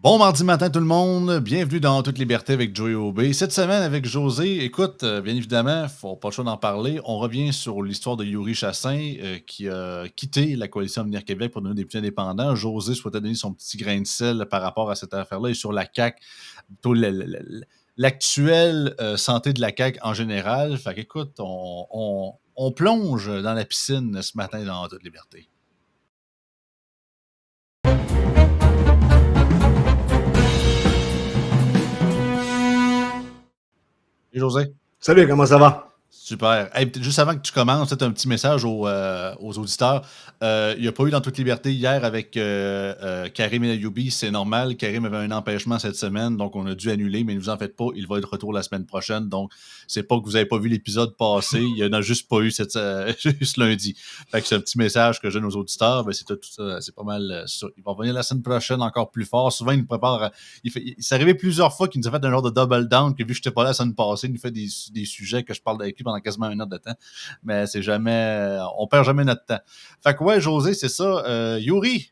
Bon mardi matin tout le monde, bienvenue dans Toute Liberté avec Joey Aubé. Cette semaine avec José, écoute, bien évidemment, faut pas le choix d'en parler. On revient sur l'histoire de Yuri Chassin qui a quitté la coalition Avenir Québec pour devenir député indépendant. José souhaitait donner son petit grain de sel par rapport à cette affaire-là et sur la CAQ, plutôt l'actuelle santé de la CAQ en général. Fait qu'écoute, on plonge dans la piscine ce matin dans Toute Liberté. Et José? Salut, comment ça va? Super. Hey, juste avant que tu commences, peut-être un petit message aux auditeurs. Il n'y a pas eu dans Toute Liberté hier avec Karim El Ayoubi. C'est normal. Karim avait un empêchement cette semaine, donc on a dû annuler, mais ne vous en faites pas. Il va être de retour la semaine prochaine. Donc, c'est pas que vous n'avez pas vu l'épisode passé. Il n'y en a juste pas eu juste lundi. Fait que c'est un petit message que je donne aux auditeurs. Ben, c'est tout ça. C'est pas mal ça. Il va revenir la semaine prochaine encore plus fort. Souvent, il nous prépare. C'est arrivé plusieurs fois qu'il nous a fait un genre de double down, que vu que je n'étais pas là la semaine passée, il nous fait des sujets que je parle avec lui pendant quasiment une heure de temps. Mais c'est jamais. On perd jamais notre temps. Fait que ouais, José, c'est ça. Yuri.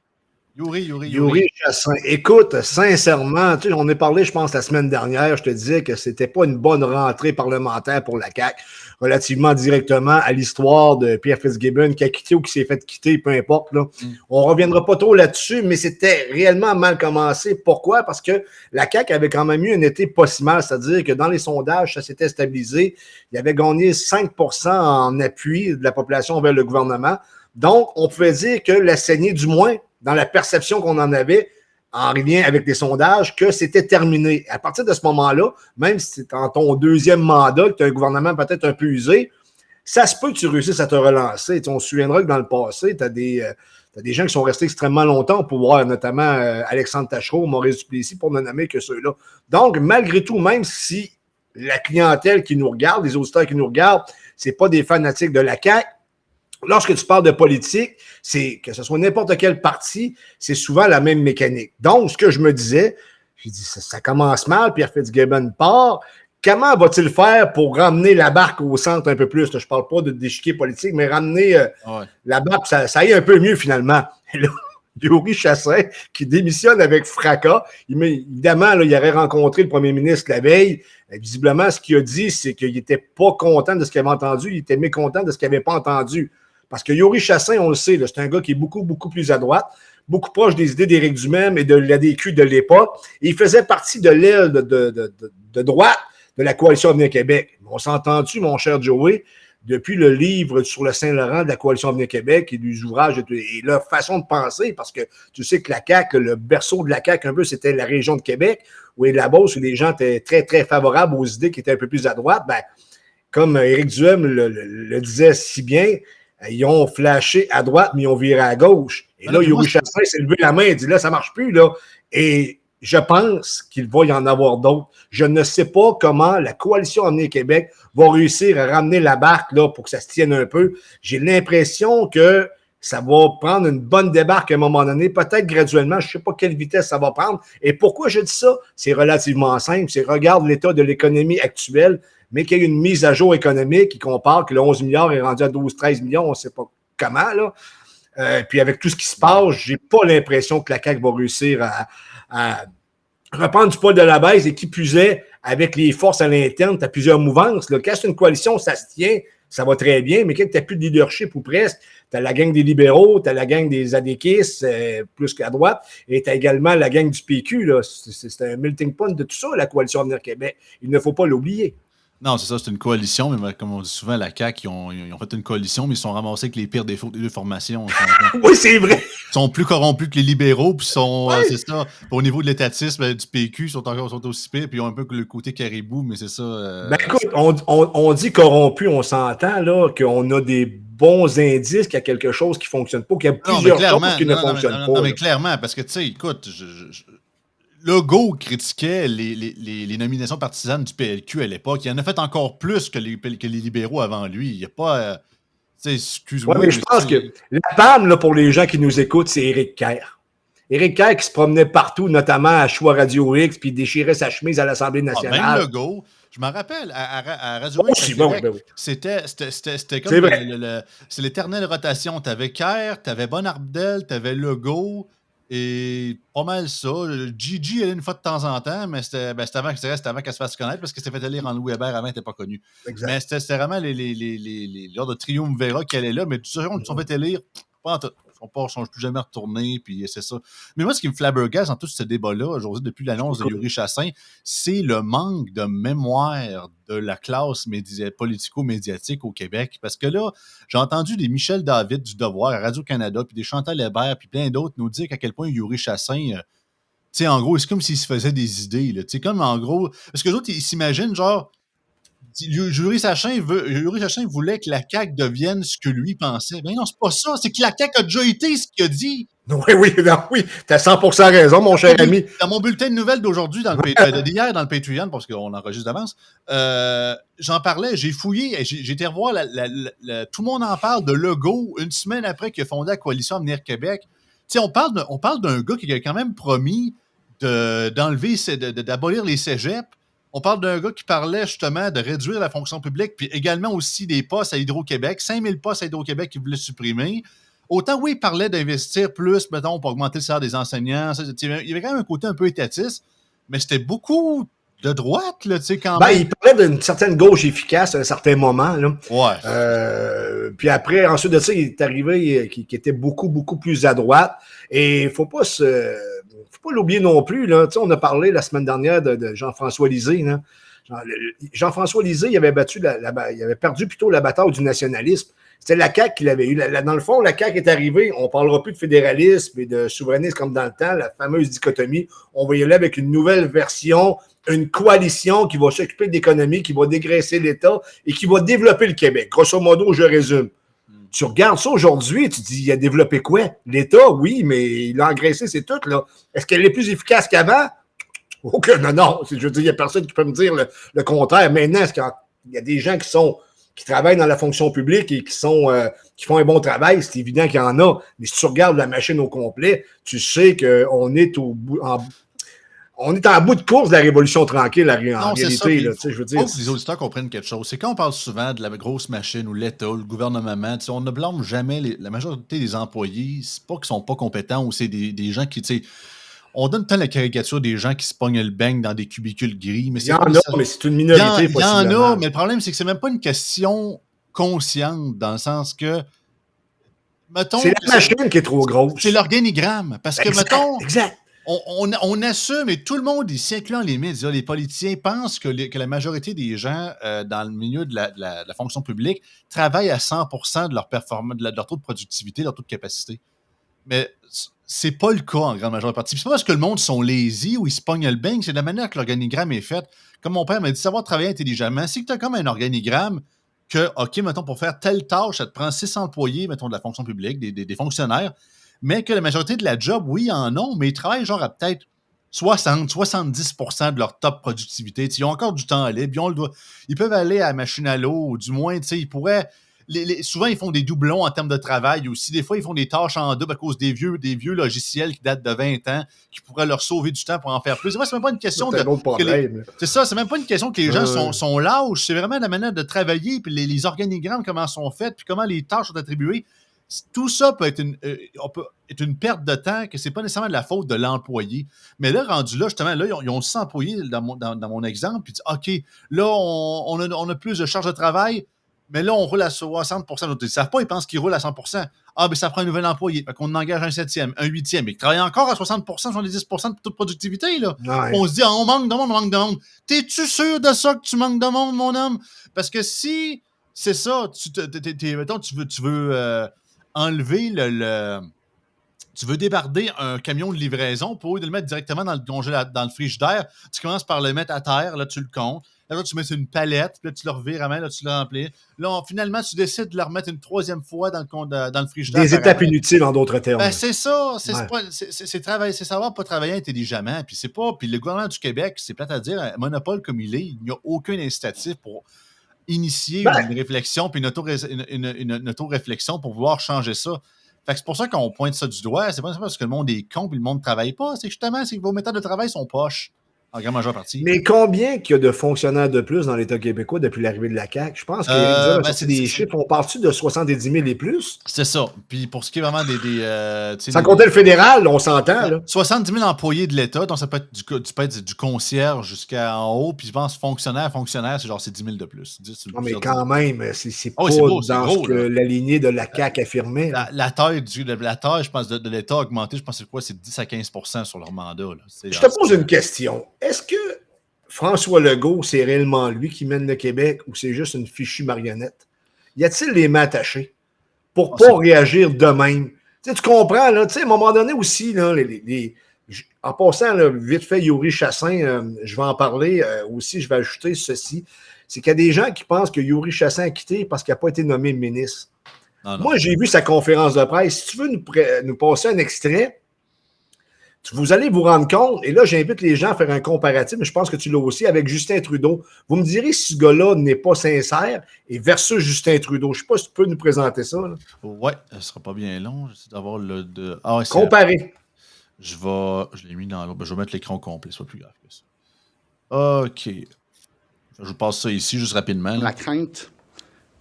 Yuri Chassin. Écoute, sincèrement, tu sais, on est parlé, je pense, la semaine dernière, je te disais que c'était pas une bonne rentrée parlementaire pour la CAQ, relativement directement à l'histoire de Pierre Fitzgibbon qui a quitté ou qui s'est fait quitter, peu importe. Là. On reviendra pas trop là-dessus, mais c'était réellement mal commencé. Pourquoi? Parce que la CAQ avait quand même eu un été pas si mal, c'est-à-dire que dans les sondages, ça s'était stabilisé. Il avait gagné 5% en appui de la population vers le gouvernement. Donc, on pouvait dire que la saignée, du moins, dans la perception qu'on en avait en lien avec les sondages, que c'était terminé. À partir de ce moment-là, même si c'est en ton deuxième mandat, que tu as un gouvernement peut-être un peu usé, ça se peut que tu réussisses à te relancer. On se souviendra que dans le passé, tu as des gens qui sont restés extrêmement longtemps au pouvoir, notamment Alexandre Tachereau, Maurice Duplessis, pour ne nommer que ceux-là. Donc, malgré tout, même si la clientèle qui nous regarde, les auditeurs qui nous regardent, c'est pas des fanatiques de la CAQ, lorsque tu parles de politique, c'est que ce soit n'importe quel parti, c'est souvent la même mécanique. Donc, ce que je me disais, j'ai dit, ça commence mal, Pierre Fitzgibbon part. Comment va-t-il faire pour ramener la barque au centre un peu plus? Je ne parle pas de d'échiquier politique, mais ramener la barque, ça aille un peu mieux finalement. Et là, Yuri Chassin, qui démissionne avec fracas. Évidemment, là, il aurait rencontré le premier ministre la veille. Visiblement, ce qu'il a dit, c'est qu'il n'était pas content de ce qu'il avait entendu, il était mécontent de ce qu'il n'avait pas entendu. Parce que Yuri Chassin, on le sait, c'est un gars qui est beaucoup plus à droite, beaucoup proche des idées d'Éric Duhem et de l'ADQ de l'époque. Et il faisait partie de l'aile de droite de la Coalition Avenir Québec. On s'est entendu, mon cher Joey, depuis le livre sur le Saint-Laurent de la Coalition Avenir Québec et des ouvrages et leur façon de penser, parce que tu sais que la CAQ, le berceau de la CAQ, un peu, c'était la région de Québec, où la Beauce, où les gens étaient très, très favorables aux idées qui étaient un peu plus à droite. Ben, comme Éric Duhem le disait si bien, ils ont flashé à droite, mais ils ont viré à gauche. Et là, Yuri Chassin s'est levé la main et dit là, ça ne marche plus. Là. Et je pense qu'il va y en avoir d'autres. Je ne sais pas comment la Coalition Avenir Québec va réussir à ramener la barque là, pour que ça se tienne un peu. J'ai l'impression que ça va prendre une bonne débarque à un moment donné, peut-être graduellement, je ne sais pas quelle vitesse ça va prendre. Et pourquoi je dis ça? C'est relativement simple. C'est regarde l'état de l'économie actuelle, mais qu'il y ait une mise à jour économique qui compare que le 11 milliards est rendu à 12-13 millions, on ne sait pas comment, là. Puis avec tout ce qui se passe, je n'ai pas l'impression que la CAQ va réussir à reprendre du poids de la baisse et qui plus est, avec les forces à l'interne, tu as plusieurs mouvances. Là. Quand c'est une coalition, ça se tient, ça va très bien, mais quand tu n'as plus de leadership ou presque, tu as la gang des libéraux, tu as la gang des adéquistes, plus qu'à droite, et tu as également la gang du PQ. Là. C'est un melting pot de tout ça, la Coalition Avenir Québec. Il ne faut pas l'oublier. Non, c'est ça, c'est une coalition, mais comme on dit souvent, la CAQ, ils ont fait une coalition, mais ils sont ramassés avec les pires défauts des deux formations. Oui, c'est vrai. Ils sont plus corrompus que les libéraux, puis c'est ça. Puis au niveau de l'étatisme du PQ, ils sont aussi pires, puis ils ont un peu le côté caribou, mais c'est ça. Ben écoute, on dit corrompu, on s'entend là qu'on a des bons indices qu'il y a quelque chose qui ne fonctionne pas, qu'il y a plusieurs choses qui ne fonctionnent pas. Non, mais clairement, parce que tu sais, écoute, Legault critiquait les nominations partisanes du PLQ à l'époque. Il en a fait encore plus que les libéraux avant lui. Il n'y a pas. Excuse-moi. Oui, mais je pense que la PAM, là, pour les gens qui nous écoutent, c'est Éric Kerr. Éric Kerr qui se promenait partout, notamment à Choix Radio X, puis déchirait sa chemise à l'Assemblée nationale. Même Legault. Je me rappelle, à Radio X, c'était comme c'est l'éternelle rotation. Tu avais Kerr, tu avais Bonardel, tu avais Legault. Et pas mal ça. Gigi, elle est une fois de temps en temps, mais c'était avant, qu'elle se fasse connaître parce que c'était fait élire en Louis Hébert avant, elle n'était pas connu. Mais Exact. c'était vraiment l'ordre de triumvirat qui allait là, mais tous ceux qui sont fait élire, pas en tout. Ils ne sont plus jamais retournés, puis c'est ça. Mais moi, ce qui me flabbergasse dans tout ce débat-là, aujourd'hui, depuis l'annonce de Yuri Chassin, c'est le manque de mémoire de la classe politico-médiatique au Québec. Parce que là, j'ai entendu des Michel David du Devoir à Radio-Canada, puis des Chantal Hébert, puis plein d'autres nous dire à quel point Yuri Chassin, tu sais, en gros, c'est comme s'il se faisait des idées. Tu sais, comme en gros, parce que les autres, ils s'imaginent, genre, Yuri Chassin voulait que la CAQ devienne ce que lui pensait. Ben non, c'est pas ça. C'est que la CAQ a déjà été ce qu'il a dit. Oui, tu as 100% raison, mon cher ami. Dans mon bulletin de nouvelles d'aujourd'hui, d'hier dans le Patreon, parce qu'on enregistre d'avance, j'en parlais, j'ai fouillé, j'ai été revoir, tout le monde en parle de Legault une semaine après qu'il a fondé la coalition Avenir Québec. Tu sais, on parle d'un gars qui a quand même promis d'abolir les cégeps. On parle d'un gars qui parlait justement de réduire la fonction publique, puis également aussi des postes à Hydro-Québec, 5000 postes à Hydro-Québec qu'il voulait supprimer. Autant, oui, il parlait d'investir plus, mettons, pour augmenter le salaire des enseignants. Il y avait quand même un côté un peu étatiste, mais c'était beaucoup de droite, là, tu sais, quand même. Il parlait d'une certaine gauche efficace à un certain moment, là. Ouais. Puis après, ensuite de ça, il est arrivé qui était beaucoup, beaucoup plus à droite. Et faut pas l'oublier non plus, là. Tu sais, on a parlé la semaine dernière de Jean-François Lisée, là. Jean-François Lisée, il avait perdu plutôt la bataille du nationalisme. C'était la CAQ qui l'avait eu. Dans le fond, la CAQ est arrivée, on ne parlera plus de fédéralisme et de souverainisme comme dans le temps, la fameuse dichotomie. On va y aller avec une nouvelle version, une coalition qui va s'occuper de l'économie, qui va dégraisser l'État et qui va développer le Québec. Grosso modo, je résume. Tu regardes ça aujourd'hui, tu te dis, il a développé quoi? L'État, oui, mais il a engraissé, c'est tout, là. Est-ce qu'elle est plus efficace qu'avant? Ok, non. Je veux dire, il n'y a personne qui peut me dire le contraire. Maintenant, est-ce qu'il y a des gens qui travaillent dans la fonction publique et qui font un bon travail? C'est évident qu'il y en a. Mais si tu regardes la machine au complet, tu sais qu'on est on est en bout de course de la révolution tranquille en réalité. Il faut que les auditeurs comprennent quelque chose. C'est quand on parle souvent de la grosse machine ou l'État, ou le gouvernement, on ne blâme jamais la majorité des employés. C'est pas qu'ils sont pas compétents ou c'est des gens qui, tu sais, on donne tant la caricature des gens qui se pognent le beigne dans des cubicules gris. Mais il y en a, mais c'est une minorité. Il y en a, mais le problème, c'est que c'est même pas une question consciente dans le sens que, mettons... C'est la machine qui est trop grosse. C'est l'organigramme. Parce que, mettons... Exact. On assume, et tout le monde ici, incluant les médias, les politiciens, pensent que la majorité des gens dans le milieu de la fonction publique travaillent à 100% de leur performance, de leur taux de productivité, de leur taux de capacité. Mais c'est pas le cas en grande majorité partie. C'est pas parce que le monde sont lazy ou ils se pognent le beigne, c'est de la manière que l'organigramme est fait. Comme mon père m'a dit, savoir travailler intelligemment, c'est que tu as comme un organigramme que, OK, mettons, pour faire telle tâche, ça te prend 6 employés, mettons, de la fonction publique, des fonctionnaires, mais que la majorité de la job, oui, en ont, mais ils travaillent genre à peut-être 60-70% de leur top productivité. T'sais, ils ont encore du temps libre, ils peuvent aller à la machine à l'eau, ou du moins, ils pourraient... souvent, ils font des doublons en termes de travail aussi. Des fois, ils font des tâches en double à cause des vieux logiciels qui datent de 20 ans, qui pourraient leur sauver du temps pour en faire plus. Moi, c'est même pas une question de... C'est ça, c'est même pas une question que les gens sont lâches. C'est vraiment la manière de travailler, puis les organigrammes, comment sont faits, puis comment les tâches sont attribuées. Tout ça peut être une perte de temps, que c'est pas nécessairement de la faute de l'employé. Mais là, rendu là, justement, là, ils ont 100 employés dans mon exemple, puis OK, là, on a plus de charge de travail, mais là, on roule à 60%. Ils ne savent pas, ils pensent qu'ils roulent à 100%. Ah, ben ça prend un nouvel employé. Fait qu'on engage un 7e, un 8e, et qui travaille encore à 60%, 70% de toute productivité, là. Ouais. On se dit, on manque de monde. T'es-tu sûr de ça que tu manques de monde, mon homme? Parce que si c'est ça, mettons, tu veux enlever tu veux débarder un camion de livraison pour le mettre directement dans le frigidaire. Tu commences par le mettre à terre, là, tu le comptes. Là, tu mets sur une palette, puis là, tu le revires à main, là, tu le remplis. Là, finalement, tu décides de le remettre une troisième fois dans le frigidaire. Des étapes inutiles, en d'autres termes. Ben, c'est ça. C'est savoir pas travailler intelligemment. Puis le gouvernement du Québec, c'est plate à dire, un monopole comme il est, il n'y a aucun incitatif pour initier une réflexion puis une auto-réflexion pour vouloir changer ça. Fait que c'est pour ça qu'on pointe ça du doigt. C'est pas parce que le monde est con et le monde ne travaille pas. C'est justement que vos méthodes de travail sont poches. En grande majeure partie. Mais combien qu'il y a de fonctionnaires de plus dans l'État québécois depuis l'arrivée de la CAQ? Je pense qu'Éric Duhem a sorti des chiffres. On part-tu de 70 000 et plus? C'est ça. Puis pour ce qui est vraiment sans compter le fédéral, on s'entend. Là. 70 000 employés de l'État, donc ça peut être du concierge jusqu'en haut. Puis je pense fonctionnaire, c'est 10 000 de plus. Non, mais quand même, c'est pas gros, dans gros, ce que la lignée de la CAQ affirmait. La taille, je pense, de l'État a augmenté, je pense que c'est 10 à 15 sur leur mandat. Là. Je te pose une question. Est-ce que François Legault, c'est réellement lui qui mène le Québec ou c'est juste une fichue marionnette? Y a-t-il les mains attachées pour ne pas réagir de même? Tu comprends, là, à un moment donné aussi, là, en passant, là, vite fait, Yuri Chassin, je vais en parler aussi, je vais ajouter ceci, c'est qu'il y a des gens qui pensent que Yuri Chassin a quitté parce qu'il n'a pas été nommé ministre. Non. Moi, j'ai vu sa conférence de presse. Si tu veux nous passer un extrait, vous allez vous rendre compte, et là, j'invite les gens à faire un comparatif, mais je pense que tu l'as aussi, avec Justin Trudeau. Vous me direz si ce gars-là n'est pas sincère et versus Justin Trudeau. Je ne sais pas si tu peux nous présenter ça. Oui, ce ne sera pas bien long. J'essaie d'avoir le... Comparer. Je l'ai mis dans l'autre. Je vais mettre l'écran complet, ce soit plus grave que ça. OK. Je passe ça ici, juste rapidement. La crainte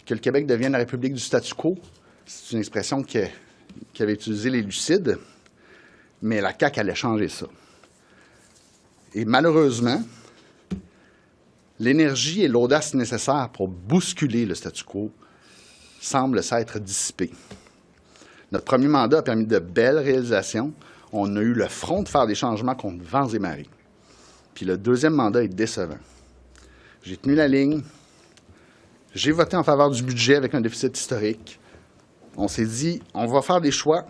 que le Québec devienne la République du statu quo, c'est une expression qu'avaient utilisée les Lucides. Mais la CAQ allait changer ça. Et malheureusement, l'énergie et l'audace nécessaires pour bousculer le statu quo semblent s'être dissipées. Notre premier mandat a permis de belles réalisations. On a eu le front de faire des changements contre vents et marées. Puis le deuxième mandat est décevant. J'ai tenu la ligne. J'ai voté en faveur du budget avec un déficit historique. On s'est dit, on va faire des choix.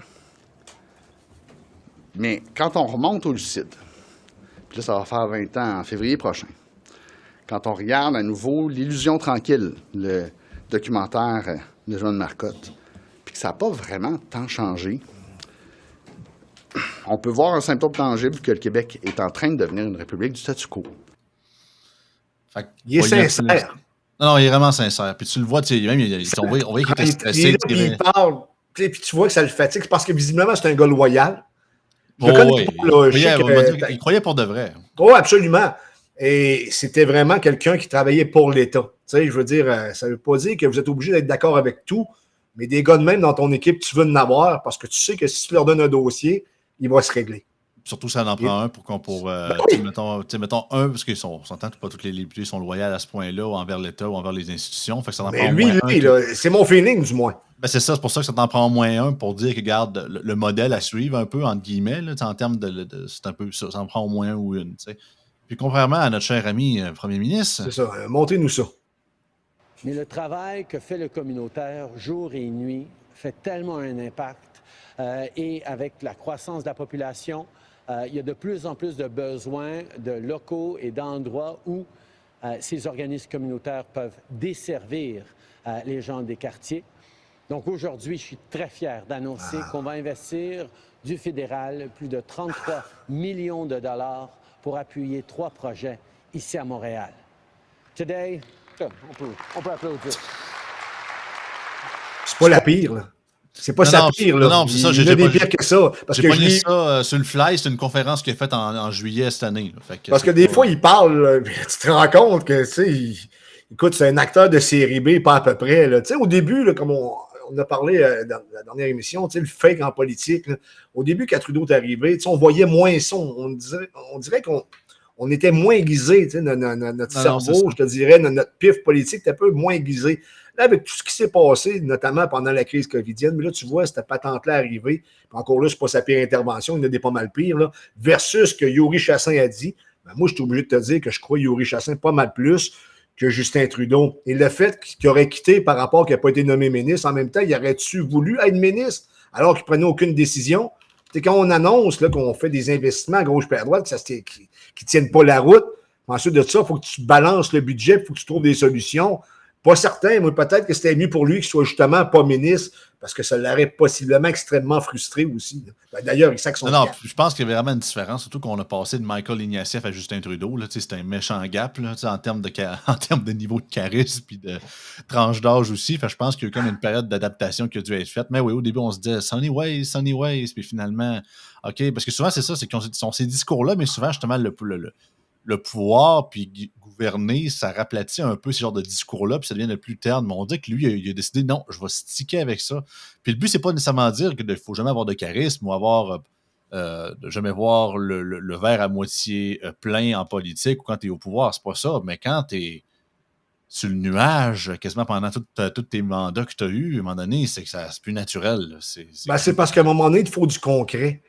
Mais quand on remonte au Lucide, puis là, ça va faire 20 ans en février prochain, quand on regarde à nouveau L'Illusion tranquille, le documentaire de Joanne Marcotte, puis que ça n'a pas vraiment tant changé, on peut voir un symptôme tangible que le Québec est en train de devenir une république du statu quo. Il est sincère. Non, il est vraiment sincère. Puis tu le vois, on voit qu'il était stressé. Il parle, puis tu vois que ça le fatigue, parce que visiblement, c'est un gars loyal. Il croyait pour de vrai. Oh, absolument. Et c'était vraiment quelqu'un qui travaillait pour l'État. Tu sais, je veux dire, ça ne veut pas dire que vous êtes obligé d'être d'accord avec tout, mais des gars de même dans ton équipe, tu veux en avoir parce que tu sais que si tu leur donnes un dossier, il va se régler. Surtout, ça en prend un mettons un, parce qu'ils s'entend pas tous les députés sont loyaux à ce point-là envers l'État ou envers les institutions. Fait que ça en prend lui, c'est mon feeling, du moins. Ben c'est ça, c'est pour ça que ça t'en prend au moins un pour dire que, regarde, le modèle à suivre un peu, entre guillemets, là, en termes c'est un peu ça, ça en prend au moins un ou une. T'sais. Puis contrairement à notre cher ami premier ministre. C'est ça, montrez-nous ça. Mais le travail que fait le communautaire jour et nuit fait tellement un impact. Et avec la croissance de la population, il y a de plus en plus de besoins de locaux et d'endroits où ces organismes communautaires peuvent desservir les gens des quartiers. Donc aujourd'hui, je suis très fier d'annoncer qu'on va investir du fédéral plus de 33 millions de dollars pour appuyer 3 projets ici à Montréal. Today, on peut applaudir. C'est pas la pire, là. C'est pas sa pire, là. Non, c'est ça. J'ai des pires que ça. J'ai pas dit ça sur le fly. C'est une conférence qu'il a faite en juillet cette année. Là. Fait que parce que des fois, il parle, tu te rends compte que, tu sais, écoute, c'est un acteur de série B, pas à peu près. Tu sais, au début, là, comme on a parlé dans la dernière émission, tu sais, le fake en politique, là, au début, quand Trudeau est arrivé, on voyait moins ça. On dirait qu'on était moins aiguisé, notre cerveau, je te dirais, notre pif politique était un peu moins aiguisé. Là, avec tout ce qui s'est passé, notamment pendant la crise covidienne, mais là, tu vois, cette patente-là arrivée, puis encore là, c'est pas sa pire intervention, il y en a des pas mal pires, là, versus ce que Yuri Chassin a dit. Ben, moi, je suis obligé de te dire que je crois Yuri Chassin pas mal plus que Justin Trudeau. Et le fait qu'il aurait quitté par rapport qu'il n'a pas été nommé ministre, en même temps, il aurait-tu voulu être ministre alors qu'il ne prenait aucune décision? C'est quand on annonce là, qu'on fait des investissements à gauche et à droite qui ne tiennent pas la route, ensuite de ça, il faut que tu balances le budget, il faut que tu trouves des solutions. Pas certain, moi, peut-être que c'était mieux pour lui qu'il soit justement pas ministre, parce que ça l'aurait possiblement extrêmement frustré aussi. Ben, d'ailleurs, il sait que son... Non, je pense qu'il y a vraiment une différence, surtout qu'on a passé de Michael Ignatieff à Justin Trudeau. C'était un méchant gap là, en termes de niveau de charisme et de tranche d'âge aussi. Fait, je pense qu'il y a eu comme une période d'adaptation qui a dû être faite. Mais oui, au début, on se disait Sunny Ways, puis finalement, OK, parce que souvent, c'est ça, c'est qu'ils ont ces discours-là, mais souvent, justement, le pouvoir, puis gouverner, ça raplatit un peu ce genre de discours-là, puis ça devient le plus terne. Mais on dit que lui, il a décidé, non, je vais sticker avec ça. Puis le but, c'est pas nécessairement dire qu'il ne faut jamais avoir de charisme ou de jamais voir le verre à moitié plein en politique ou quand tu es au pouvoir, c'est pas ça. Mais quand tu es sur le nuage, quasiment pendant tous tes mandats que tu as eus, à un moment donné, c'est plus naturel. Là. C'est parce qu'à un moment donné, il faut du concret.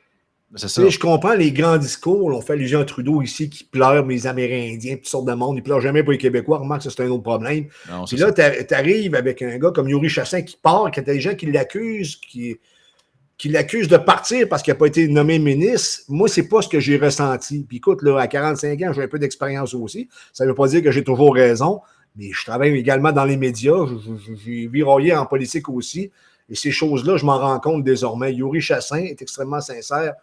C'est ça. Je comprends les grands discours. On fait allusion à Trudeau ici qui pleure, mais les Amérindiens, toutes sortes de monde. Il pleure jamais pour les Québécois. Remarque, ça, c'est un autre problème. Non, puis là, tu arrives avec un gars comme Yuri Chassin qui part, qui a des gens qui l'accusent, qui l'accusent de partir parce qu'il n'a pas été nommé ministre. Moi, c'est pas ce que j'ai ressenti. Puis écoute, là, à 45 ans, j'ai un peu d'expérience aussi. Ça ne veut pas dire que j'ai toujours raison, mais je travaille également dans les médias. J'ai viroyé en politique aussi. Et ces choses-là, je m'en rends compte désormais. Yuri Chassin est extrêmement sincère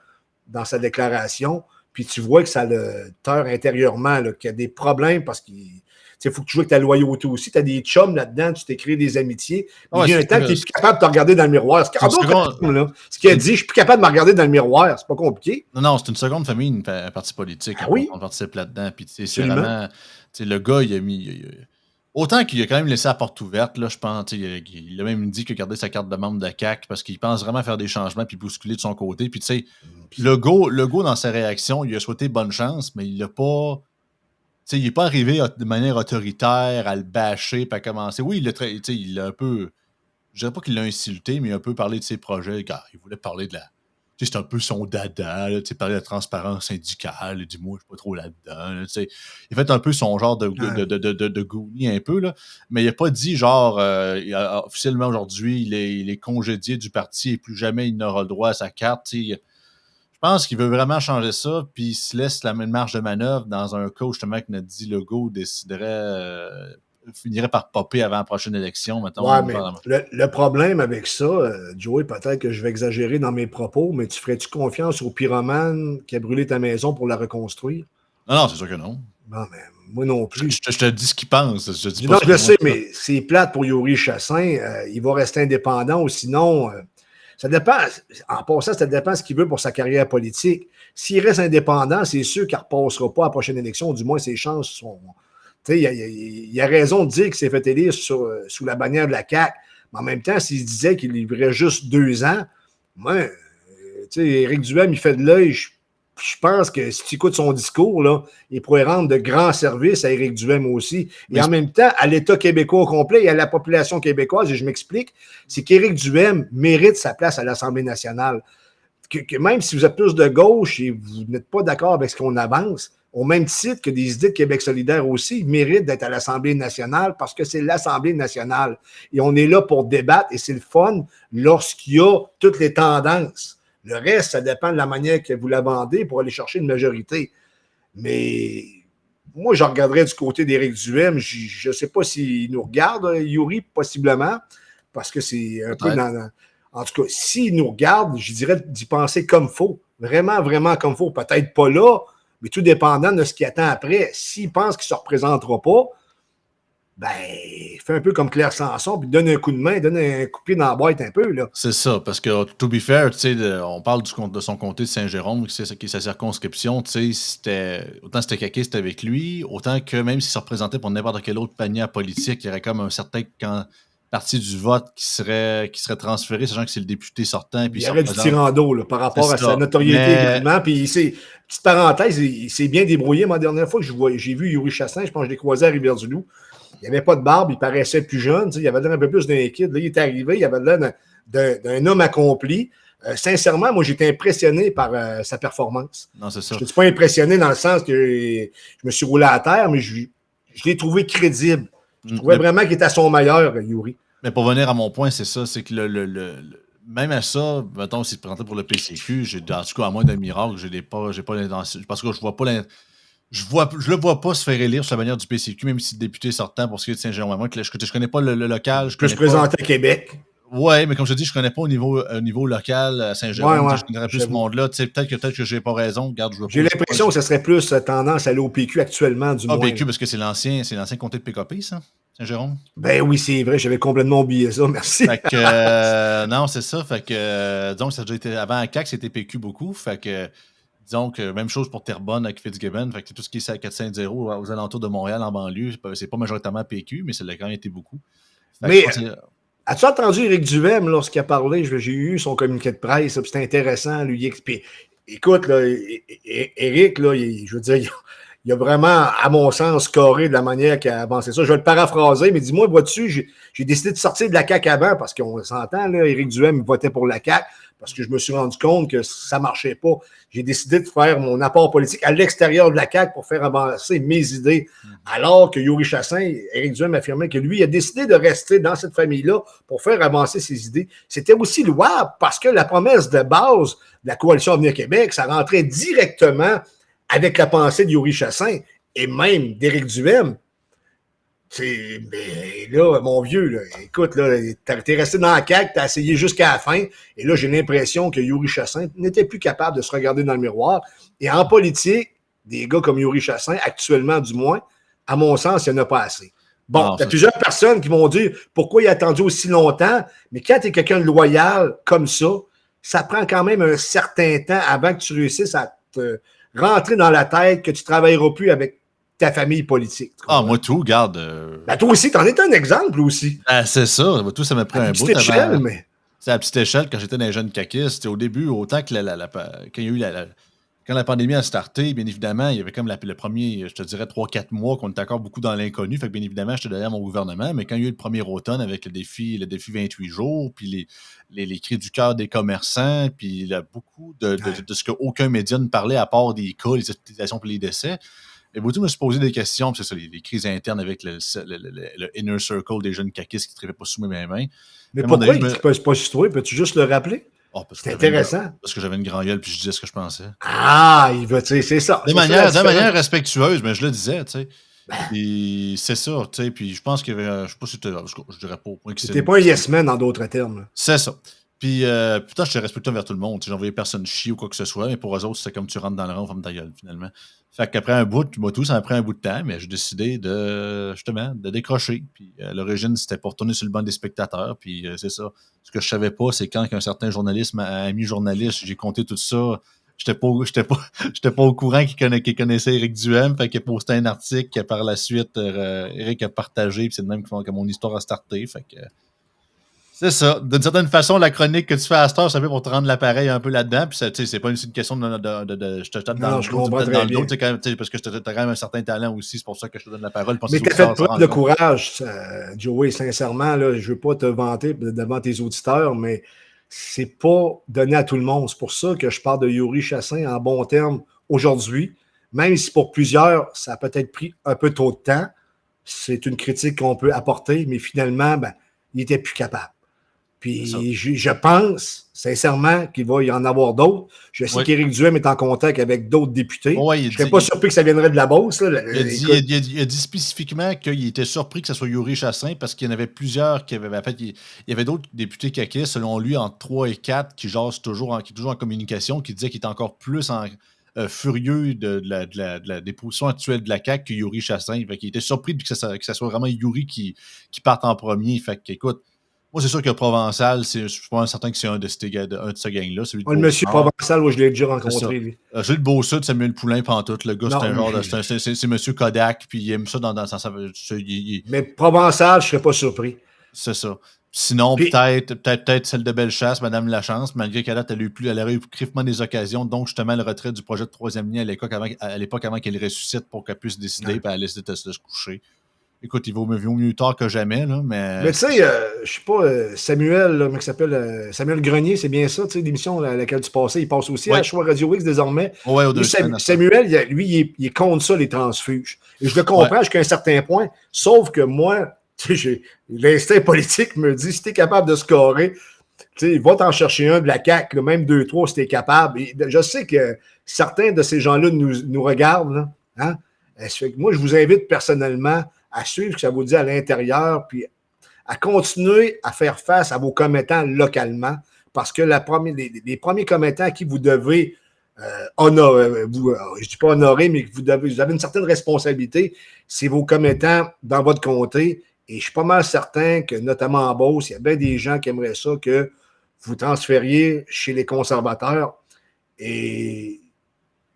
dans sa déclaration, puis tu vois que ça le teure intérieurement, là, qu'il y a des problèmes parce qu'il faut que tu joues avec ta loyauté aussi. Tu as des chums là-dedans, tu t'es créé des amitiés. Il y a un temps que tu n'es plus capable de te regarder dans le miroir. Ce qu'il a dit, je suis plus capable de me regarder dans le miroir. C'est pas compliqué. Non, c'est une seconde famille, un parti politique. Oui. On participe là-dedans. Puis, c'est vraiment. Le gars, il a mis. Autant qu'il a quand même laissé la porte ouverte, là, je pense. Il a même dit qu'il a gardé sa carte de membre de CAQ parce qu'il pense vraiment faire des changements puis bousculer de son côté. Puis, tu sais, Legault, dans sa réaction, il a souhaité bonne chance, mais il l'a pas. Il n'est pas arrivé de manière autoritaire à le bâcher puis à commencer. Oui, il l'a un peu. Je dirais pas qu'il l'a insulté, mais il a un peu parlé de ses projets. Car il voulait parler de la. C'est un peu son dada, là, parler de la transparence syndicale. Il dit, moi, je suis pas trop là-dedans. Là, il a fait un peu son genre de goonie un peu, là, mais il n'a pas dit, genre, officiellement aujourd'hui, il est congédié du parti et plus jamais il n'aura le droit à sa carte. Je pense qu'il veut vraiment changer ça, puis il se laisse la même marge de manœuvre dans un cas où, justement, que notre dit Legault finirait par popper avant la prochaine élection. Mettons, ouais, mais le problème avec ça, Joey, peut-être que je vais exagérer dans mes propos, mais tu ferais-tu confiance au pyromane qui a brûlé ta maison pour la reconstruire? Non, c'est sûr que non. Non, mais moi non plus. Je te dis ce qu'il pense. Je le sais, mais c'est plate pour Yuri Chassin. Il va rester indépendant ou sinon... ça dépend. En passant, ça dépend ce qu'il veut pour sa carrière politique. S'il reste indépendant, c'est sûr qu'il ne repassera pas à la prochaine élection. Du moins, ses chances sont... Il a raison de dire qu'il s'est fait élire sous la bannière de la CAQ. Mais en même temps, s'il se disait qu'il livrait juste 2 ans, moi, Éric Duhem, il fait de l'œil. Je pense que si tu écoutes son discours, là, il pourrait rendre de grands services à Éric Duhem aussi. Et en même temps, à l'État québécois au complet et à la population québécoise, et je m'explique, c'est qu'Éric Duhem mérite sa place à l'Assemblée nationale. Que même si vous êtes plus de gauche et vous n'êtes pas d'accord avec ce qu'on avance, au même titre que des idées de Québec solidaire aussi, méritent d'être à l'Assemblée nationale parce que c'est l'Assemblée nationale. Et on est là pour débattre et c'est le fun lorsqu'il y a toutes les tendances. Le reste, ça dépend de la manière que vous la vendez pour aller chercher une majorité. Mais moi, je regarderais du côté d'Éric Duhem. Je ne sais pas s'il nous regarde, Yuri, possiblement, parce que c'est un peu dans... En tout cas, s'il nous regarde, je dirais d'y penser comme il faut. Vraiment, vraiment comme il faut. Peut-être pas là, mais tout dépendant de ce qu'il attend après. S'il pense qu'il ne se représentera pas, ben, fait un peu comme Claire Sanson, puis donne un coup de main, donne un coup de pied dans la boîte un peu, là. C'est ça, parce que, to be fair, tu sais, on parle de son comté de Saint-Jérôme, qui est sa circonscription, tu sais, autant c'était caqué, c'était avec lui, autant que même s'il se représentait pour n'importe quel autre panier politique, il y aurait comme un certain partie du vote qui serait transféré, sachant que c'est le député sortant. Puis il y aurait du tirando là, par rapport à sa notoriété également. Puis, petite parenthèse, il s'est bien débrouillé. Moi, la dernière fois que j'ai vu Yuri Chassin, je pense que je l'ai croisé à Rivière-du-Loup. Il n'avait pas de barbe, il paraissait plus jeune. Il avait l'air un peu plus d'un kid. Là, il est arrivé, il avait l'air d'un homme accompli. Sincèrement, moi, j'étais impressionné par sa performance. Non, c'est ça. Je ne suis pas impressionné dans le sens que je me suis roulé à terre, mais je l'ai trouvé crédible. Je trouvais vraiment qu'il était à son meilleur, Yuri. Mais pour venir à mon point, c'est ça, c'est que même à ça, mettons, s'il se présentait pour le PCQ, en tout cas, à moins d'un miracle, j'ai pas l'intention. Parce que je vois pas je le vois pas se faire élire sur la bannière du PCQ, même si le député sortant pour ce qui est de Saint-Jérôme. Moi, je connais pas le local. Je peux se présenter à Québec. Oui, mais comme je te dis, je connais pas au niveau local à Saint-Jérôme. Ouais, je connais plus ce monde-là. Peut-être que j'ai pas raison. Regarde, j'ai l'impression que ce serait plus tendance à aller au PQ actuellement, du moins. PQ, parce que c'est l'ancien comté de PKP, ça, Saint-Jérôme? Ben oui, c'est vrai, j'avais complètement oublié ça, merci. Fait que, non, c'est ça. Fait que, donc, ça a déjà été, avant la CAQ, c'était PQ beaucoup. Fait que, disons que même chose pour Terrebonne avec Fitzgibbon. Fait que tout ce qui est à 450 aux alentours de Montréal, en banlieue, c'est pas majoritairement PQ, mais ça l'a quand même été beaucoup. Fait que je Mais pense que as-tu entendu Éric Duhem lorsqu'il a parlé? J'ai eu son communiqué de presse, puis c'était intéressant. Lui, écoute, là, Éric, là, je veux dire, il a vraiment, à mon sens, scoré de la manière qu'il a avancé ça. Je vais le paraphraser, mais dis-moi, vois-tu, j'ai décidé de sortir de la CAQ avant, parce qu'on s'entend, là, Éric Duhem votait pour la CAQ, parce que je me suis rendu compte que ça ne marchait pas. J'ai décidé de faire mon apport politique à l'extérieur de la CAQ pour faire avancer mes idées. Alors que Yuri Chassin, Éric Duhem affirmait que lui a décidé de rester dans cette famille-là pour faire avancer ses idées. C'était aussi louable parce que la promesse de base de la Coalition Avenir Québec, ça rentrait directement avec la pensée de Yuri Chassin et même d'Éric Duhem. Mais là, mon vieux, là, écoute, là, t'es resté dans la CAQ, t'as essayé jusqu'à la fin, et là, j'ai l'impression que Yuri Chassin n'était plus capable de se regarder dans le miroir. Et en politique, des gars comme Yuri Chassin, actuellement du moins, à mon sens, il n'y en a pas assez. Bon, il y a plusieurs personnes qui vont dire pourquoi il a attendu aussi longtemps, mais quand tu es quelqu'un de loyal comme ça prend quand même un certain temps avant que tu réussisses à te rentrer dans la tête que tu ne travailleras plus avec ta famille politique. moi tout, regarde. Ben, toi aussi, t'en es un exemple aussi. C'est ça. Moi, tout, ça m'a pris un bout. Échelle, mais... C'est à petite échelle quand j'étais dans les jeunes caquistes. Au début, autant que quand il y a eu quand la pandémie a starté, bien évidemment, il y avait comme le premier, je te dirais, 3-4 mois qu'on était encore beaucoup dans l'inconnu. Fait que bien évidemment, j'étais derrière mon gouvernement. Mais quand il y a eu le premier automne avec le défi 28 jours, puis les cris du cœur des commerçants, puis il y a beaucoup de ce qu'aucun média ne parlait à part des cas, les hospitalisations et les décès. Et beaucoup me suis posé des questions, puis c'est ça, les crises internes avec le inner circle des jeunes caquistes qui ne travaillaient pas sous mes mains. Mais pourquoi il ne peut pas se trouver? Peux-tu juste le rappeler? C'est intéressant. Parce que j'avais une grand gueule puis je disais ce que je pensais. Ah, il veut, tu sais, c'est ça. De manière respectueuse, mais je le disais, tu sais. Puis c'est ça, tu sais. Puis je pense que, je sais pas si je dirais pas au point que c'est. C'était pas un yes man en d'autres termes. C'est ça. Puis putain, j'étais respectueux envers tout le monde. J'envoyais personne chier ou quoi que ce soit, mais pour eux autres, c'était comme tu rentres dans le rang, ferme ta gueule, finalement. Fait qu'après un bout, moi tout, ça m'a pris un bout de temps, mais j'ai décidé de décrocher. Puis l'origine, c'était pour tourner sur le banc des spectateurs. Puis c'est ça. Ce que je savais pas, c'est quand un certain journaliste, ami journaliste, j'ai compté tout ça. J'étais pas au courant qu'il connaissait Éric Duhem, fait qu'il a posté un article que par la suite, Éric a partagé, puis c'est de même que mon histoire a starté. Fait que c'est ça. D'une certaine façon, la chronique que tu fais à cette heure, ça fait pour te rendre l'appareil un peu là-dedans. Puis c'est pas une question de je te tape dans le dos, parce que tu as quand même un certain talent aussi. C'est pour ça que je te donne la parole. Mais tu as fait preuve de courage, Joey, sincèrement. Là, je veux pas te vanter devant tes auditeurs, mais c'est pas donné à tout le monde. C'est pour ça que je parle de Yuri Chassin en bons termes aujourd'hui. Même si pour plusieurs, ça a peut-être pris un peu trop de temps. C'est une critique qu'on peut apporter, mais finalement, il n'était plus capable. Puis je pense sincèrement qu'il va y en avoir d'autres. Je sais qu'Éric Duhem est en contact avec d'autres députés. Je ne serais pas surpris que ça viendrait de la Beauce. Là. Il a dit spécifiquement qu'il était surpris que ce soit Yuri Chassin parce qu'il y en avait plusieurs qui avaient. En fait, il y avait d'autres députés caquistes, selon lui, entre 3 et 4, qui jasent toujours en communication, qui disaient qu'il était encore plus furieux des positions actuelles de la CAQ que Yuri Chassin. Fait qu'il était surpris que ça soit vraiment Yuri qui parte en premier. Fait qu'écoute, moi, c'est sûr que Provençal, je suis pas certain que c'est un de ce gang-là. Le monsieur Provençal, je l'ai déjà rencontré, lui. Celui de Beausud, Samuel Poulain, pantoute. Le gars, c'est un genre de. C'est monsieur Kodak, puis il aime ça dans Mais Provençal, je serais pas surpris. C'est ça. Sinon, peut-être celle de Bellechasse, Mme Lachance, malgré qu'elle a eu griffement des occasions, donc justement le retrait du projet de troisième lien à l'époque avant qu'elle ressuscite pour qu'elle puisse décider, puis elle laisse de se coucher. Écoute, il vaut mieux tard que jamais, là, mais... Mais tu sais, je sais pas, Samuel, là, qui s'appelle Samuel Grenier, c'est bien ça, tu sais, l'émission à laquelle tu passais, il passe aussi à Choix Radio X désormais. Oui, Samuel, lui, il est contre ça, les transfuges. Et je le comprends jusqu'à un certain point, sauf que moi, tu sais, l'instinct politique me dit, si t'es capable de scorer, tu sais, va t'en chercher un de la CAQ, là, même 2-3 si t'es capable. Et je sais que certains de ces gens-là nous regardent, là, hein? Moi, je vous invite personnellement à suivre ce que ça vous dit à l'intérieur, puis à continuer à faire face à vos commettants localement, parce que les premiers commettants à qui vous devez honorer, je ne dis pas honorer, mais que vous avez une certaine responsabilité, c'est vos commettants dans votre comté, et je suis pas mal certain que, notamment en Beauce, il y a bien des gens qui aimeraient ça que vous transfériez chez les conservateurs, et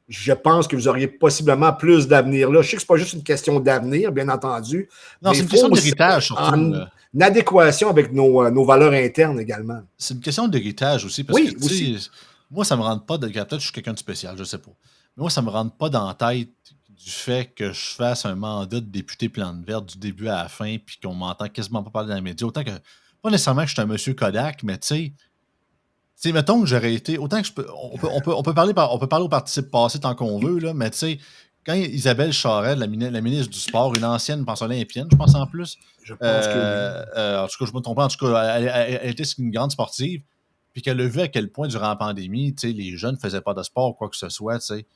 je pense que vous auriez possiblement plus d'avenir là. Je sais que ce n'est pas juste une question d'avenir, bien entendu. Non, c'est une question d'héritage, surtout. En adéquation avec nos valeurs internes également. C'est une question d'héritage aussi, parce que, tu sais, moi, ça me rentre pas de... Peut-être que je suis quelqu'un de spécial, je sais pas. Mais moi, ça me rentre pas dans la tête du fait que je fasse un mandat de député Plante Verte du début à la fin, puis qu'on m'entend quasiment pas parler dans les médias. Autant que, pas nécessairement que je suis un monsieur Kodak, mais tu sais, mettons que j'aurais été, autant que je peux, on peut parler au participe passé tant qu'on veut, là, mais tu sais, quand Isabelle Charest, la ministre du Sport, une ancienne, je pense olympienne, je pense en plus. Je pense que oui. En tout cas, je me trompe pas. En tout cas, elle était une grande sportive. Puis qu'elle a vu à quel point, durant la pandémie, tu sais, les jeunes ne faisaient pas de sport ou quoi que ce soit, tu sais.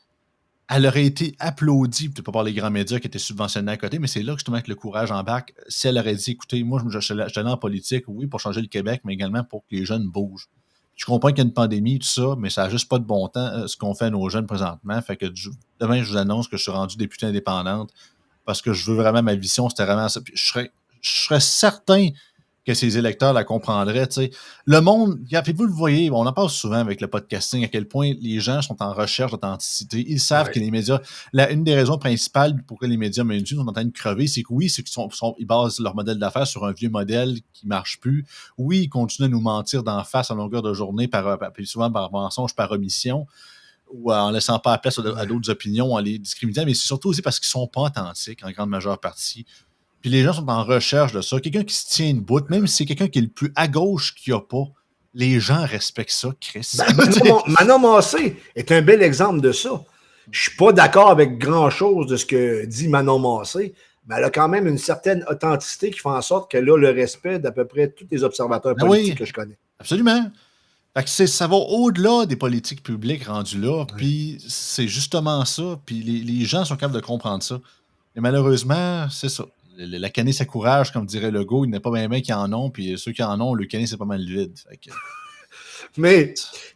Elle aurait été applaudie, peut-être pas par les grands médias qui étaient subventionnés à côté, mais c'est là justement que le courage embarque. Si elle aurait dit, écoutez, moi, je suis allé en politique, oui, pour changer le Québec, mais également pour que les jeunes bougent. Je comprends qu'il y a une pandémie, tout ça, mais ça n'a juste pas de bon temps, ce qu'on fait à nos jeunes présentement. Fait que demain, je vous annonce que je suis rendu députée indépendante parce que je veux vraiment ma vision, c'était vraiment ça. Puis je serais certain que ces électeurs la comprendraient. T'sais. Le monde, vous le voyez, on en parle souvent avec le podcasting, à quel point les gens sont en recherche d'authenticité. Ils savent que les médias, une des raisons principales pour que les médias mainstream sont en train de crever, c'est que oui, c'est qu'ils basent leur modèle d'affaires sur un vieux modèle qui ne marche plus. Oui, ils continuent à nous mentir d'en face à longueur de journée, souvent par mensonge, par omission, ou en laissant pas la place à d'autres opinions, en les discriminant, mais c'est surtout aussi parce qu'ils ne sont pas authentiques en grande majeure partie. Puis les gens sont en recherche de ça. Quelqu'un qui se tient une bout, même si c'est quelqu'un qui est le plus à gauche qu'il n'y a pas, les gens respectent ça, Chris. Manon Massé est un bel exemple de ça. Je ne suis pas d'accord avec grand-chose de ce que dit Manon Massé, mais elle a quand même une certaine authenticité qui fait en sorte qu'elle a le respect d'à peu près tous les observateurs politiques que je connais. Absolument. Fait que ça va au-delà des politiques publiques rendues là, puis c'est justement ça, puis les gens sont capables de comprendre ça. Et malheureusement, c'est ça. La canisse à courage, comme dirait Legault, il n'y en a pas bien qui en ont, puis ceux qui en ont, le canisse c'est pas mal vide. Fait que... Mais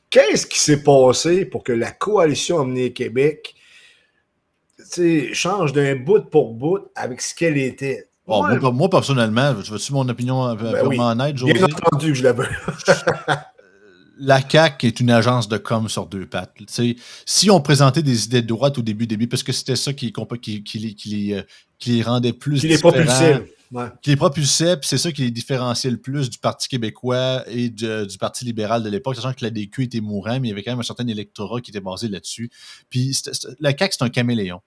qu'est-ce qui s'est passé pour que la coalition Amener Québec change d'un bout pour bout avec ce qu'elle était? Moi, personnellement, veux-tu mon opinion vraiment honnête, José? Bien entendu que je l'avais. La CAQ est une agence de com sur deux pattes. T'sais, si on présentait des idées de droite au début, parce que c'était ça qui les rendait plus qui les propulsait. Qui les propulsait, puis c'est ça qui les différenciait le plus du Parti québécois et du Parti libéral de l'époque, sachant que la DQ était mourant, mais il y avait quand même un certain électorat qui était basé là-dessus. Puis la CAQ, c'est un caméléon.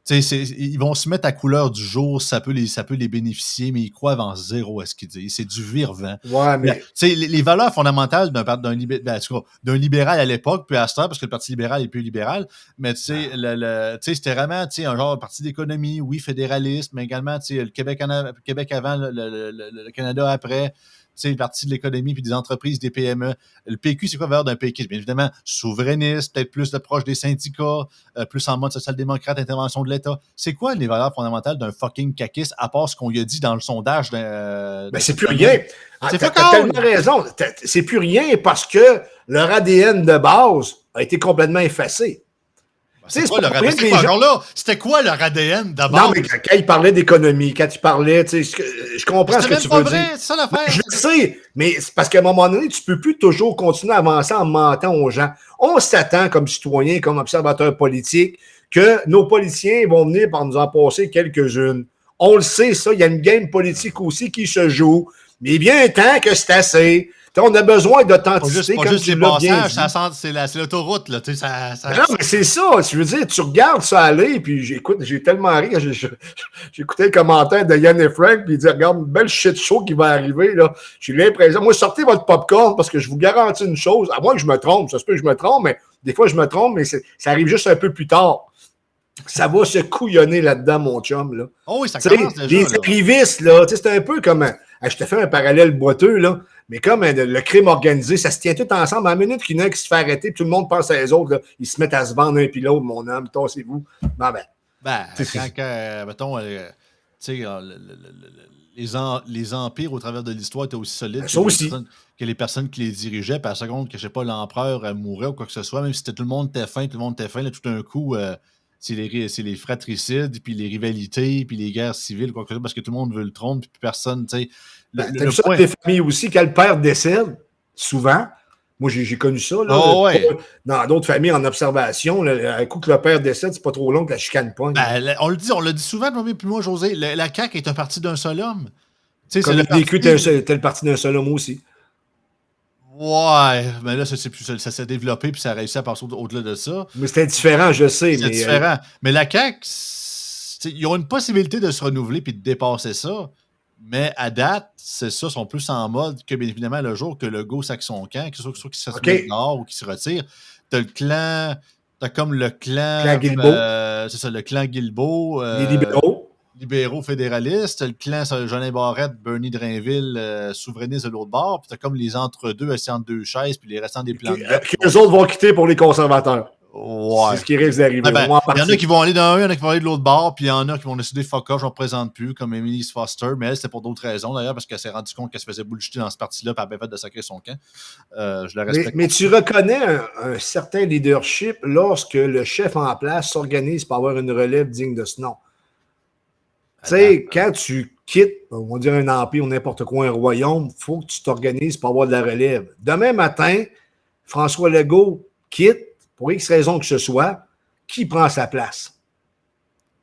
Ils vont se mettre à couleur du jour, ça peut les bénéficier, mais ils croient avant zéro à ce qu'ils disent. C'est du vire-vent. Ouais, mais... les valeurs fondamentales d'un libéral à l'époque, puis à ce temps, parce que le Parti libéral est plus libéral, mais c'était vraiment un genre de parti d'économie, oui, fédéraliste, mais également le Québec avant, le Canada après. Le parti de l'économie puis des entreprises, des PME. Le PQ, c'est quoi la valeur d'un PQ? Bien évidemment, souverainiste, peut-être plus proche des syndicats, plus en mode social-démocrate, intervention de l'État. C'est quoi les valeurs fondamentales d'un fucking caquiste, à part ce qu'on lui a dit dans le sondage? C'est plus rien. T'as tellement raison. C'est plus rien parce que leur ADN de base a été complètement effacé. C'était quoi leur ADN d'abord? Non, mais quand ils parlaient d'économie, quand tu parlais, je comprends ce que tu veux dire. C'est ça l'affaire. Je le sais, mais c'est parce qu'à un moment donné, tu ne peux plus toujours continuer à avancer en mentant aux gens. On s'attend comme citoyens, comme observateurs politiques, que nos politiciens vont venir par nous en passer quelques-unes. On le sait, ça, il y a une game politique aussi qui se joue. Mais bien temps que c'est assez. On a besoin d'authenticité, comme tu l'as bien dit. C'est l'autoroute, là. Non, mais c'est ça. Je veux dire, tu regardes ça aller, puis j'ai tellement ri quand j'écoutais le commentaire de Yann et Frank, puis il dit, regarde, une belle shit show qui va arriver, là. J'ai l'impression, moi, sortez votre popcorn, parce que je vous garantis une chose, à moins que je me trompe, ça se peut que je me trompe, mais des fois, je me trompe, mais ça arrive juste un peu plus tard. Ça va se couillonner là-dedans, mon chum, là. Oh oui, ça commence déjà. Les activistes, là, c'est un peu comme... je te fais un parallèle boiteux, là. Mais comme le crime organisé, ça se tient tout ensemble. À la minute qu'il y en a un qui se fait arrêter, puis tout le monde pense à les autres, là, ils se mettent à se vendre un puis l'autre, mon homme, tassez-vous. Mettons, les empires au travers de l'histoire étaient aussi solides que les personnes qui les dirigeaient. Puis à la seconde que, je sais pas, l'empereur mourait ou quoi que ce soit, même si tout le monde était fin, là, tout d'un coup, c'est les fratricides, puis les rivalités, puis les guerres civiles, quoi que ce soit, parce que tout le monde veut le trône, puis personne, tu sais... T'as vu ça des familles aussi, quand le père décède, souvent, Moi, j'ai connu ça, là, Oh, ouais. dans d'autres familles en observation. Là, un coup que le père décède, c'est pas trop long que la chicane pogne. Ben, on le dit souvent, puis moi, José, la CAQ est un parti d'un seul homme. Comme C'est le le PQ parti... était le parti d'un seul homme aussi. Ouais, mais là, ça s'est développé, puis ça a réussi à passer au-delà de ça. Mais c'était différent, je sais. C'est différent. Mais la CAQ, ils ont une possibilité de se renouveler puis de dépasser ça. Mais à date, c'est ça, sont plus en mode que, bien évidemment, le jour que Legault sac son camp, que ce soit qu'il se mette dehors ou qu'il se retire, t'as le clan, t'as comme le clan Guilbeault. C'est ça, le clan Guilbeault. Les libéraux. Libéraux fédéralistes, t'as le clan Jolin Barrette, Bernie Drainville, souverainiste de l'autre bord, puis t'as comme les entre-deux assis entre deux chaises, puis les restants des plans de vote. Les autres vont quitter pour les conservateurs. Ouais. C'est ce qui risque d'arriver. Il y en a qui vont aller d'un, il y en a qui vont aller de l'autre bord, puis il y en a qui vont décider fuck off, je ne me présente plus, comme Emily Foster, mais elle, c'était pour d'autres raisons d'ailleurs, parce qu'elle s'est rendue compte qu'elle se faisait bullshiter dans ce parti-là, puis elle avait fait de sacrer son camp. Je la respecte. Mais tu reconnais un certain leadership lorsque le chef en place s'organise pour avoir une relève digne de ce nom. Tu sais, quand tu quittes, on va dire un empire ou n'importe quoi, un royaume, il faut que tu t'organises pour avoir de la relève. Demain matin, François Legault quitte, pour X raison que ce soit, qui prend sa place?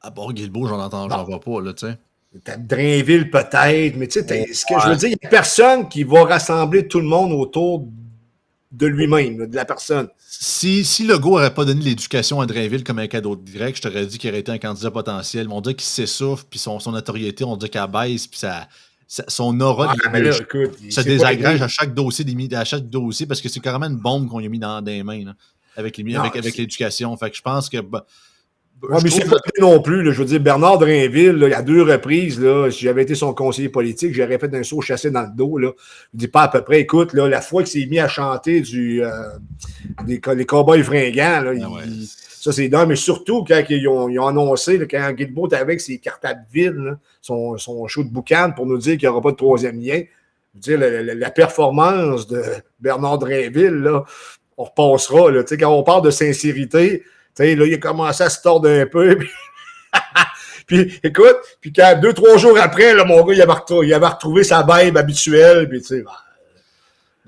À bord Guilbeault, j'en vois pas, là, tu sais. T'as Drainville peut-être, mais tu sais, ce que je veux dire, il n'y a personne qui va rassembler tout le monde autour de lui-même, de la personne. Si Legault n'aurait pas donné l'éducation à Drainville comme un cadeau direct, je t'aurais dit qu'il aurait été un candidat potentiel. On dirait qu'il s'essouffle, puis son notoriété, on dirait qu'elle baisse, puis son aura se désagrège à chaque dossier, parce que c'est carrément une bombe qu'on lui a mis dans les mains, là, avec l'éducation. Fait que je pense que... mais c'est pas non plus. Là, je veux dire, Bernard Drainville, là, à 2 reprises, là, si j'avais été son conseiller politique, j'aurais fait un saut chassé dans le dos. Là. Je dis pas à peu près, écoute, là, la fois qu'il s'est mis à chanter les Cowboys fringants, là, ça c'est dingue, mais surtout quand ils ont annoncé, là, quand Guilbeault était avec ses cartables vides, là, son show de boucan pour nous dire qu'il n'y aura pas de troisième lien. Je veux dire, la performance de Bernard Drainville, là, on repassera. Là, quand on parle de sincérité, là, il a commencé à se tordre un peu. Puis écoute, puis quand 2-3 jours après, là, mon gars, il avait retrouvé sa vibe habituelle. Puis,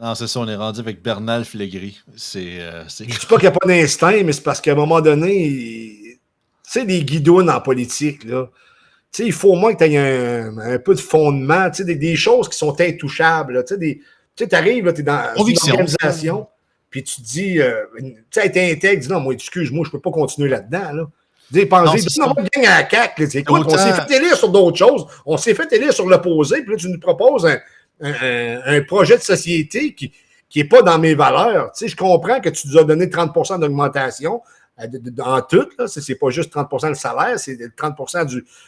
non, c'est ça, on est rendu avec Bernal Filegri. Je dis pas qu'il n'y a pas d'instinct, mais c'est parce qu'à un moment donné, tu sais, des guidounes en politique, là. Tu sais, il faut au moins que tu aies un peu de fondement, tu sais, des choses qui sont intouchables. Tu sais, tu arrives, tu es dans une organisation, puis tu te dis, tu sais, t'es intègre, dis non, moi, excuse-moi, je peux pas continuer là-dedans, là. Dis, pensez, non, pas de gang à la CAQ. Écoute, on s'est fait élire sur d'autres choses, on s'est fait élire sur l'opposé, puis là, tu nous proposes un projet de société qui n'est pas dans mes valeurs. Tu sais, je comprends que tu nous as donné 30% d'augmentation en tout, là, c'est pas juste 30% le salaire, c'est 30%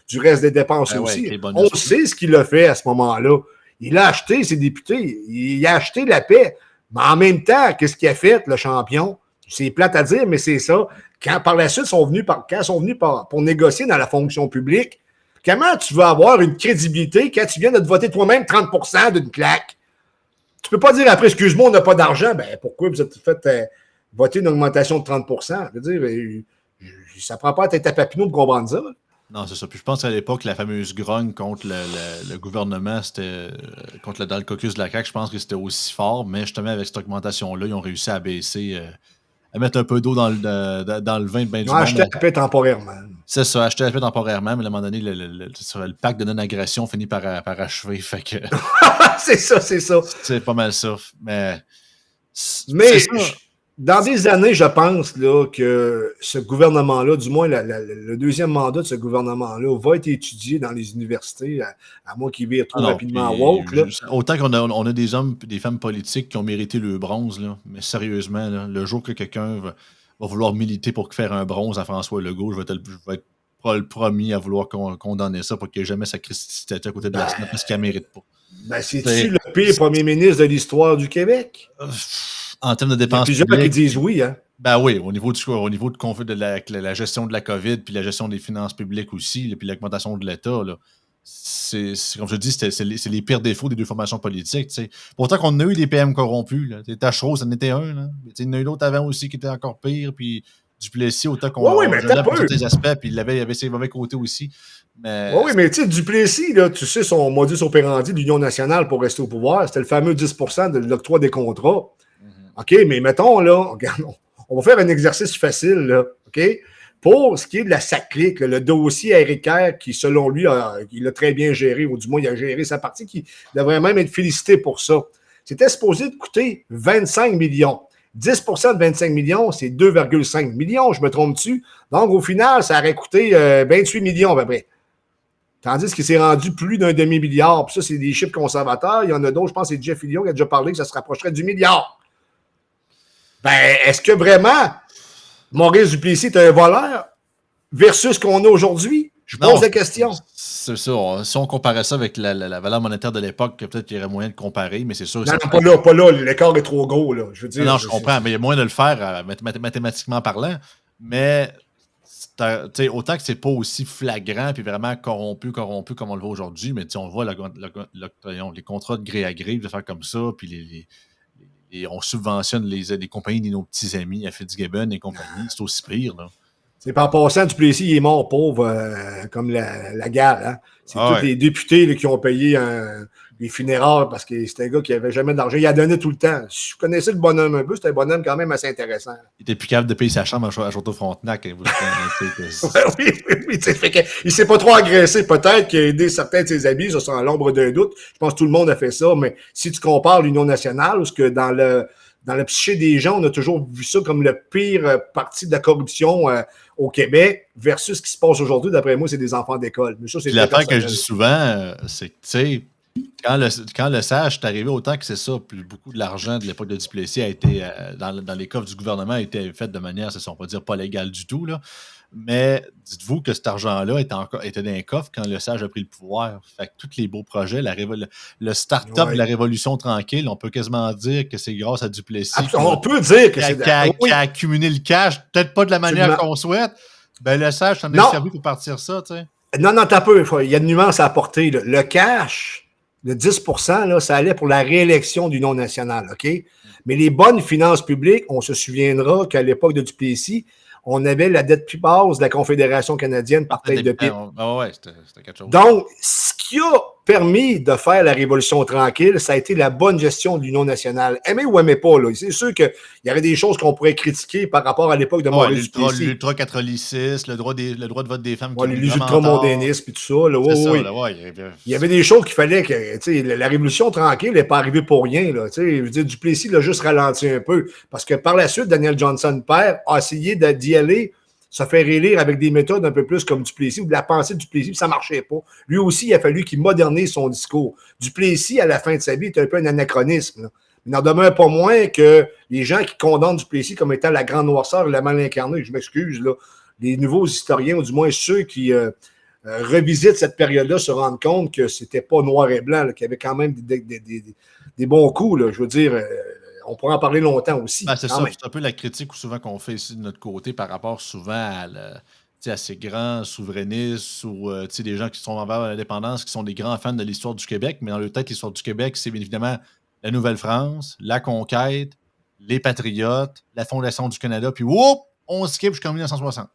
du reste des dépenses aussi. On sait ce qu'il a fait à ce moment-là. Il a acheté ses députés, il a acheté la paix. Mais en même temps, qu'est-ce qu'il a fait, le champion? C'est plate à dire, mais c'est ça. Quand par la suite, sont venus pour négocier dans la fonction publique, comment tu veux avoir une crédibilité quand tu viens de te voter toi-même 30% d'une claque? Tu peux pas dire après, excuse-moi, on n'a pas d'argent. Ben, pourquoi vous êtes fait voter une augmentation de 30%? Je veux dire, ça prend pas à tête à Papineau pour comprendre ça. Non, c'est ça. Puis je pense qu'à l'époque, la fameuse grogne contre le gouvernement, c'était dans le caucus de la CAQ, je pense que c'était aussi fort, mais justement, avec cette augmentation-là, ils ont réussi à baisser, à mettre un peu d'eau dans le vin de bain du monde. Acheter la paix temporairement. C'est ça, acheter la paix temporairement, mais à un moment donné, le pacte de non-agression finit par achever. Fait que. C'est ça. C'est pas mal ça. Mais dans des années, je pense là, que ce gouvernement-là, du moins le deuxième mandat de ce gouvernement-là, va être étudié dans les universités, à moins qu'il vire trop rapidement woke. Là. Autant qu'on a des hommes et des femmes politiques qui ont mérité le bronze, là, mais sérieusement, là, le jour que quelqu'un va vouloir militer pour faire un bronze à François Legault, je vais être pas le premier à vouloir condamner ça pour qu'il n'y ait jamais sa christie à côté de la SNAP parce qu'il ne mérite pas. Ben, c'est-tu le pire premier ministre de l'histoire du Québec? En termes de dépenses publiques. Il y a plusieurs qui disent oui, hein? Ben oui, au niveau de la gestion de la COVID, puis la gestion des finances publiques aussi, là, puis l'augmentation de l'État, là, c'est comme je dis, c'est les pires défauts des deux formations politiques. T'sais. Pourtant qu'on a eu des PM corrompus. Tachereau, ça en était un. Là. Il y en a eu d'autres avant aussi qui étaient encore pires, puis Duplessis, autant qu'on l'a pour certains aspects, puis il avait ses mauvais côtés aussi. Mais... Oui, mais tu sais, Duplessis, là, tu sais, son modus operandi de l'Union nationale pour rester au pouvoir, c'était le fameux 10% de l'octroi des contrats. OK, mais mettons, là, regarde, on va faire un exercice facile, là, OK? Pour ce qui est de la SACLIC, le dossier Éric Kerr, qui, selon lui, il a très bien géré, ou du moins, il a géré sa partie, qui devrait même être félicité pour ça. C'était supposé de coûter 25 millions. 10 de 25 millions, c'est 2,5 millions, je me trompe-tu? Donc, au final, ça aurait coûté 28 millions à peu près. Tandis qu'il s'est rendu plus d'un demi-milliard. Puis ça, c'est des chiffres conservateurs. Il y en a d'autres, je pense que c'est Jeff Fillion qui a déjà parlé que ça se rapprocherait du milliard. Ben, est-ce que vraiment Maurice Duplessis est un voleur versus ce qu'on a aujourd'hui? Je pose la question. C'est ça. Si on comparait ça avec la valeur monétaire de l'époque, peut-être qu'il y aurait moyen de comparer, mais c'est sûr. Non, pas là. L'écart est trop gros, là. Je veux dire, non, je comprends, mais il y a moyen de le faire mathématiquement parlant. Mais autant que c'est pas aussi flagrant puis vraiment corrompu comme on le voit aujourd'hui, mais on voit les contrats de gré à gré, de faire comme ça, puis on subventionne les compagnies de nos petits amis à Fitzgibbon et compagnie. C'est aussi pire, là. C'est par passant, Duplessis, il est mort pauvre, comme la gare. Hein? C'est tous les députés là, qui ont payé les funérailles parce que c'était un gars qui n'avait jamais d'argent. Il a donné tout le temps. Je connaissais le bonhomme un peu. C'était un bonhomme quand même assez intéressant. Il était plus capable de payer sa chambre à Château-Frontenac. Hein, oui. Il ne s'est pas trop agressé. Peut-être qu'il a aidé certains de ses amis, ça c'est à l'ombre d'un doute. Je pense que tout le monde a fait ça. Mais si tu compares l'Union nationale, parce que dans le psyché des gens, on a toujours vu ça comme le pire parti de la corruption au Québec versus ce qui se passe aujourd'hui. D'après moi, c'est des enfants d'école. Mais ça, c'est l'affaire que je dis souvent, c'est que, tu sais, quand le SAG est arrivé, autant que c'est ça, plus beaucoup de l'argent de l'époque de Duplessis a été, dans les coffres du gouvernement, a été fait de manière, on va dire, pas légale du tout, là. Mais dites-vous que cet argent-là était dans les coffres quand le SAG a pris le pouvoir. Fait que tous les beaux projets, le start-up de la Révolution tranquille, on peut quasiment dire que c'est grâce à Duplessis. On peut dire que c'est qui a accumulé le cash, peut-être pas de la manière qu'on souhaite. Ben le SAG s'en est servi pour partir ça, tu sais. Non, t'as peu. Il y a une nuance à apporter. Là. Le cash, le 10 là, ça allait pour la réélection du non national, OK? Mais les bonnes finances publiques, on se souviendra qu'à l'époque de Duplessis, on avait la dette plus basse de la Confédération canadienne par tête de pipe. C'était quelque chose. Donc, ce qui a permis de faire la Révolution tranquille, ça a été la bonne gestion de l'Union nationale. Aimez ou aimez pas, là. C'est sûr qu'il y avait des choses qu'on pourrait critiquer par rapport à l'époque de Maurice Duplessis. L'ultra-catholicisme, le droit de vote des femmes. Les ultramondanismes et tout ça. Là, il y avait des choses qu'il fallait que... La Révolution tranquille n'est pas arrivée pour rien. Là, je veux dire, Duplessis l'a juste ralenti un peu. Parce que par la suite, Daniel Johnson, père, a essayé d'y aller, se faire élire avec des méthodes un peu plus comme Duplessis ou de la pensée de Duplessis, puis ça ne marchait pas. Lui aussi, il a fallu qu'il modernise son discours. Duplessis, à la fin de sa vie, est un peu un anachronisme. Là. Il n'en demeure pas moins que les gens qui condamnent Duplessis comme étant la grande noirceur et la mal incarnée, je m'excuse, là, les nouveaux historiens, ou du moins ceux qui revisitent cette période-là, se rendent compte que c'était pas noir et blanc, là, qu'il y avait quand même des bons coups. Là, je veux dire... on pourra en parler longtemps aussi. Ben, c'est ça, c'est un peu la critique souvent qu'on fait ici de notre côté par rapport souvent à ces grands souverainistes ou des gens qui sont envers l'indépendance, qui sont des grands fans de l'histoire du Québec, mais dans leur tête, l'histoire du Québec, c'est bien évidemment la Nouvelle-France, la conquête, les Patriotes, la Fondation du Canada, puis whoop, on skip jusqu'en 1960.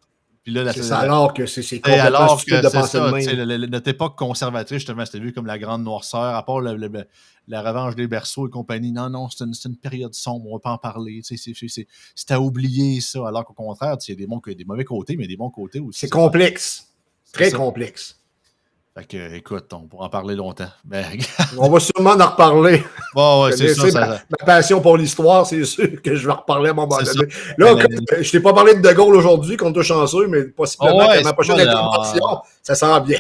Puis là, c'est ça, alors que c'est complètement stupide de penser de même. Notre époque conservatrice, justement, c'était vu comme la grande noirceur, à part la revanche des berceaux et compagnie. Non, c'est une période sombre, on ne va pas en parler. C'est à oublier ça, alors qu'au contraire, il y a des mauvais côtés, mais des bons côtés aussi. C'est complexe, très complexe. Fait que, écoute, on pourra en parler longtemps. Ben, on va sûrement en reparler. Bon, ouais, c'est ça. Ma passion pour l'histoire, c'est sûr que je vais en reparler à un moment donné. Là, je t'ai pas parlé de Gaulle aujourd'hui, qu'on est chanceux, mais possiblement que ma prochaine intervention, ça sent bien.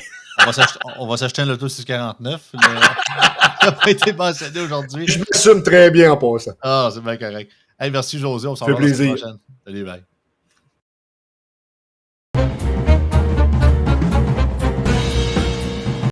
On va s'acheter un Loto 649. Ça n'a pas été mentionné aujourd'hui. Je m'assume très bien en passant. Ah, c'est bien correct. Hey, merci José, on s'en va la semaine prochaine. Salut, bye.